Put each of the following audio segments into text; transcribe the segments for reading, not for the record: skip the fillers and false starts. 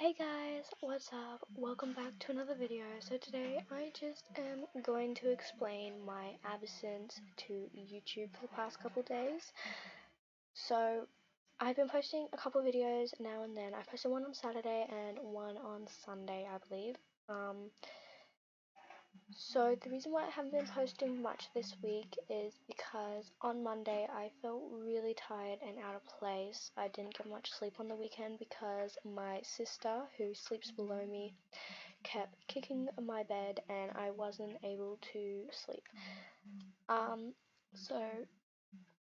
Hey guys, what's up? Welcome back to another video. So today I just am going to explain my absence to YouTube for the past couple days. So I've been posting a couple videos now and then. I posted one on Saturday and one on Sunday, I believe. So the reason why I haven't been posting much this week is because on Monday I felt really tired and out of place. I didn't get much sleep on the weekend because my sister, who sleeps below me, kept kicking my bed and I wasn't able to sleep. So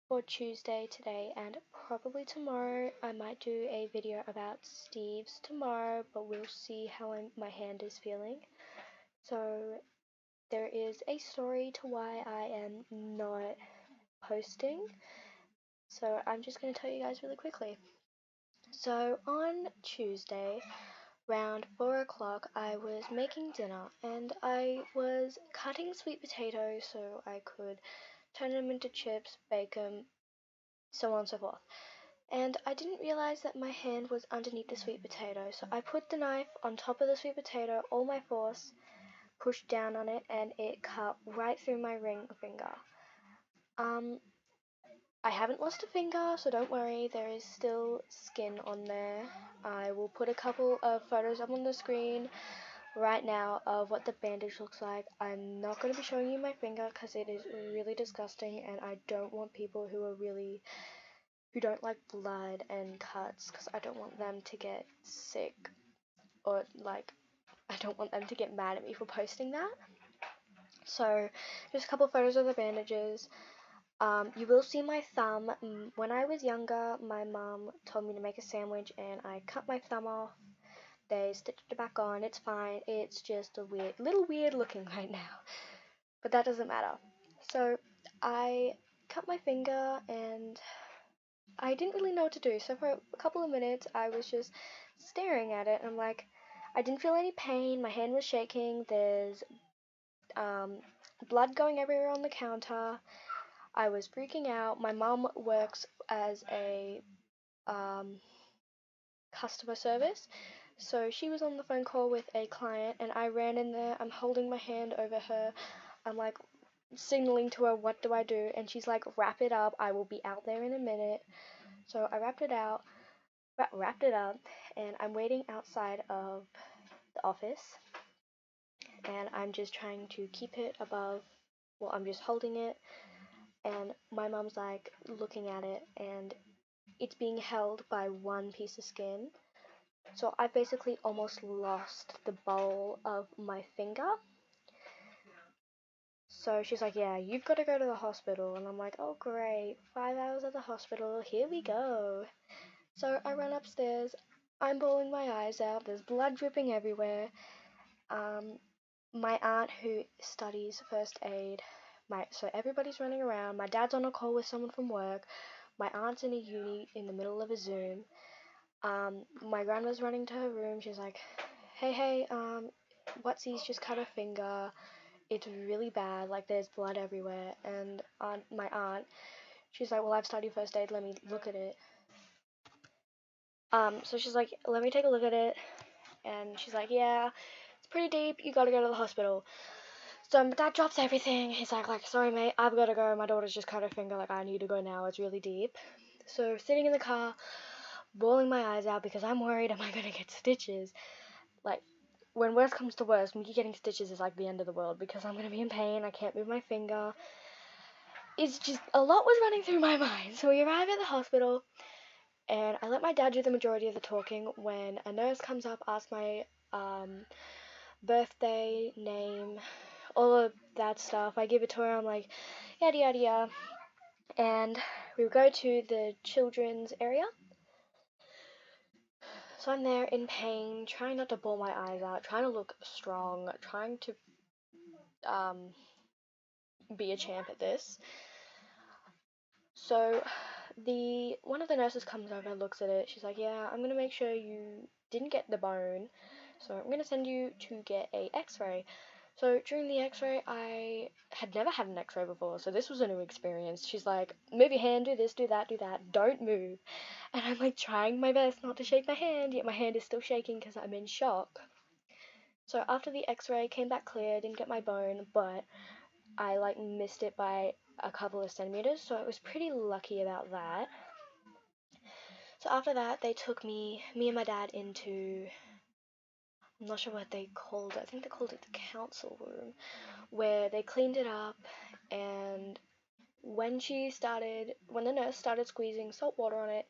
for Tuesday, today, and probably tomorrow, I might do a video about Steve's tomorrow, but we'll see how my hand is feeling. So there is a story to why I am not posting, so I'm just going to tell you guys really quickly. So on Tuesday, around 4 o'clock, I was making dinner and I was cutting sweet potatoes so I could turn them into chips, bake them, so on and so forth. And I didn't realize that my hand was underneath the sweet potato, so I put the knife on top of the sweet potato, all my force, pushed down on it, and it cut right through my ring finger. I haven't lost a finger, so don't worry, there is still skin on there. I will put a couple of photos up on the screen right now of what the bandage looks like. I'm not going to be showing you my finger because it is really disgusting, and I don't want people who don't like blood and cuts, because I don't want them to get sick, or I don't want them to get mad at me for posting that. So just a couple of photos of the bandages. You will see my thumb. When I was younger, my mom told me to make a sandwich and I cut my thumb off. They stitched it back on. It's fine. It's just a little weird looking right now, but that doesn't matter. So I cut my finger and I didn't really know what to do. So for a couple of minutes, I was just staring at it, and I'm like, I didn't feel any pain. My hand was shaking. There's blood going everywhere on the counter. I was freaking out. My mom works as a customer service, so she was on the phone call with a client, and I ran in there. I'm holding my hand over her. I'm like signaling to her, what do I do? And she's like, wrap it up. I will be out there in a minute. So I wrapped it up, and I'm waiting outside of the office, and I'm just trying to keep it above. Well, I'm just holding it, and my mom's like looking at it, and it's being held by one piece of skin. So I basically almost lost the bowl of my finger. So she's like, yeah, you've got to go to the hospital. And I'm like, oh great, 5 hours at the hospital, here we go. So I run upstairs, I'm bawling my eyes out, there's blood dripping everywhere. My aunt, who studies first aid, so everybody's running around. My dad's on a call with someone from work. My aunt's in a uni in the middle of a Zoom. My grandma's running to her room. She's like, hey, what's-he's just cut her finger. It's really bad, like there's blood everywhere. And my aunt, she's like, well, I've studied first aid, let me look at it. So she's like, let me take a look at it. And she's like, yeah, it's pretty deep, you gotta go to the hospital. So my dad drops everything. He's like, sorry mate, I've gotta go, my daughter's just cut her finger, like I need to go now, it's really deep. So sitting in the car, bawling my eyes out because I'm worried, am I gonna get stitches? Like, when worst comes to worst, me getting stitches is like the end of the world because I'm gonna be in pain, I can't move my finger. It's just, a lot was running through my mind. So we arrive at the hospital, and I let my dad do the majority of the talking. When a nurse comes up, asks my birthday, name, all of that stuff, I give it to her. I'm like, yada yada yada. And we go to the children's area. So I'm there in pain, trying not to bawl my eyes out, trying to look strong, trying to be a champ at this. So one of the nurses comes over, looks at it. She's like, yeah, I'm gonna make sure you didn't get the bone, so I'm gonna send you to get a x-ray. So during the x-ray, I had never had an x-ray before, so this was a new experience. She's like, move your hand, do this, do that, don't move. And I'm like trying my best not to shake my hand, yet my hand is still shaking because I'm in shock. So after the x-ray, came back clear, didn't get my bone, but I like missed it by a couple of centimeters, so I was pretty lucky about that. So after that, they took me and my dad into, I'm not sure what they called it, I think they called it the council room, where they cleaned it up, and when the nurse started squeezing salt water on it,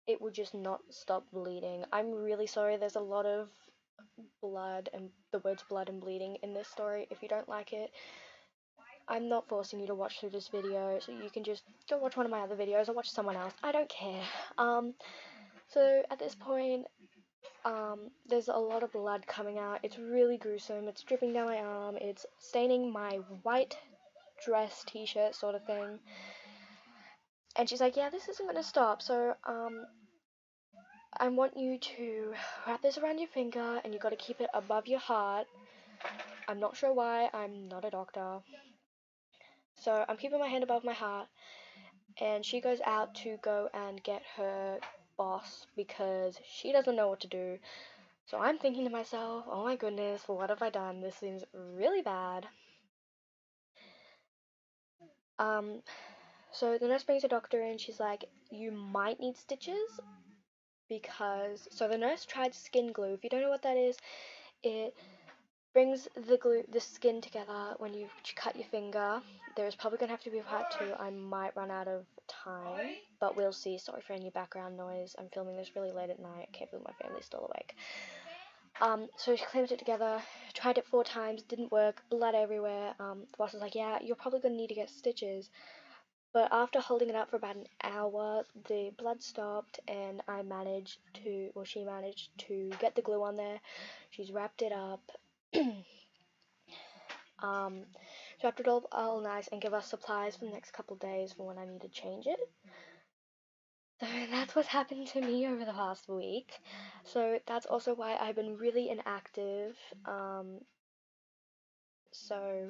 it would just not stop bleeding. I'm really sorry, there's a lot of blood and the words blood and bleeding in this story. If you don't like it, I'm not forcing you to watch through this video, so you can just go watch one of my other videos or watch someone else. I don't care. So at this point, there's a lot of blood coming out. It's really gruesome. It's dripping down my arm. It's staining my white dress t-shirt sort of thing. And she's like, yeah, this isn't going to stop. So, I want you to wrap this around your finger and you got to keep it above your heart. I'm not sure why. I'm not a doctor. So I'm keeping my hand above my heart, and she goes out to go and get her boss because she doesn't know what to do. So I'm thinking to myself, oh my goodness, what have I done? This seems really bad. So the nurse brings a doctor in. She's like, you might need stitches because, so the nurse tried skin glue. If you don't know what that is, it brings the skin together when you cut your finger. There's probably gonna have to be a part 2. I might run out of time, but we'll see. Sorry for any background noise. I'm filming this really late at night. I can't believe my family's still awake. So she clamped it together, tried it 4 times, didn't work, blood everywhere. The boss was like, yeah, you're probably gonna need to get stitches. But after holding it up for about an hour, the blood stopped, and she managed to get the glue on there. She's wrapped it up. Wrapped it all nice and give us supplies for the next couple days for when I need to change it. So that's what's happened to me over the past week. So that's also why I've been really inactive. So